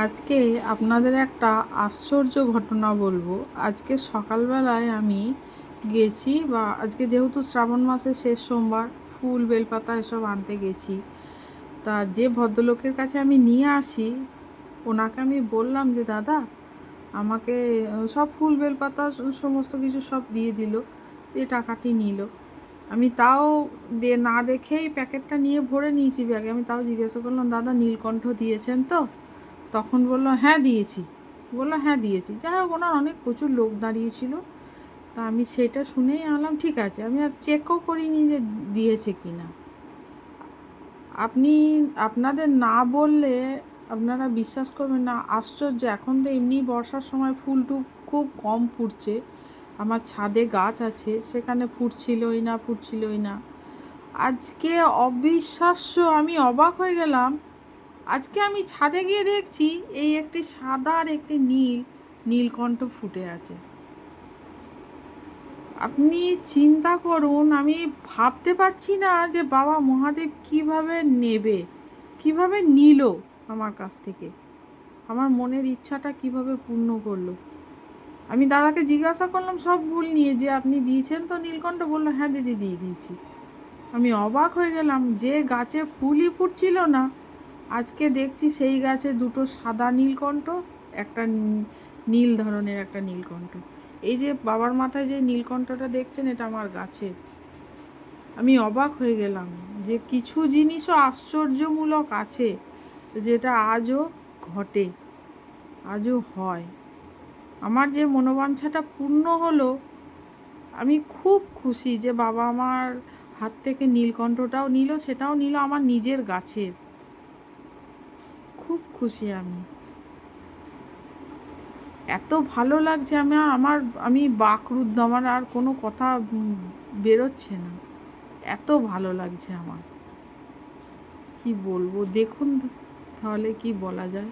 আজকে আপনাদের একটা আশ্চর্য ঘটনা বলবো। আজকে সকালবেলায় আমি গেছি, বা আজকে যেহেতু শ্রাবণ মাসের শেষ সোমবার, ফুল বেলপাতা এসব আনতে গেছি। তা যে ভদ্রলোকের কাছে আমি নিয়ে আসি, ওনাকে আমি বললাম যে দাদা আমাকে সব ফুল বেলপাতা সমস্ত কিছু সব দিয়ে দিল, দিয়ে টাকাটি নিল। আমি তাও না দেখেই প্যাকেটটা নিয়ে ভরে নিয়েছি ব্যাগে। আমি তাও জিজ্ঞাসা করলাম, দাদা নীলকণ্ঠ দিয়েছেন তো? তখন বললো হ্যাঁ দিয়েছি। বললো হ্যাঁ দিয়েছি। যাই হোক, ওনার অনেক প্রচুর লোক দাঁড়িয়েছিল। তা আমি সেটা শুনেই আনলাম, ঠিক আছে। আমি আর চেকও করিনি যে দিয়েছে কি না। আপনাদের না বললে আপনারা বিশ্বাস করবেন না, আশ্চর্য। এখন তো এমনি বর্ষার সময় ফুল টুল খুব কম ফুটছে। আমার ছাদে গাছ আছে, সেখানে ফুটছিলই না। আজকে অবিশ্বাস্য, আমি অবাক হয়ে গেলাম। আজকে আমি ছাদে গিয়ে দেখছি এই একটি সাদা আর একটি নীলকণ্ঠ ফুটে আছে। আপনি চিন্তা করুন, আমি ভাবতে পারছি না যে বাবা মহাদেব কিভাবে নেবে, কিভাবে নিল আমার কাছ থেকে, আমার মনের ইচ্ছাটা কিভাবে পূর্ণ করলো। আমি দাদাকে জিজ্ঞাসা করলাম সব ভুল নিয়ে, যে আপনি দিয়েছেন তো নীলকণ্ঠ? বললো হ্যাঁ দিদি দিয়ে দিয়েছি। আমি অবাক হয়ে গেলাম, যে গাছে ফুলই ফুটছিল না, আজকে দেখছি সেই গাছে দুটো সাদা নীলকণ্ঠ, একটা নীল ধরনের একটা নীলকণ্ঠ। এই যে বাবার মাথায় যে নীলকণ্ঠটা দেখছেন, এটা আমার গাছে। আমি অবাক হয়ে গেলাম যে কিছু জিনিসও আশ্চর্যমূলক আছে, যেটা আজও ঘটে, আজও হয়। আমার যে মনোবাঞ্ছাটা পূর্ণ হলো, আমি খুব খুশি যে বাবা আমার হাত থেকে নীলকণ্ঠটাও নিল, সেটাও নিল আমার নিজের গাছের। খুব খুশি আমি, এত ভালো লাগছে। আমি বাকরুদ্ধ, আমার আর কোনো কথা বেরোচ্ছে না। এত ভালো লাগছে আমার, কি বলবো। দেখুন তাহলে কি বলা যায়।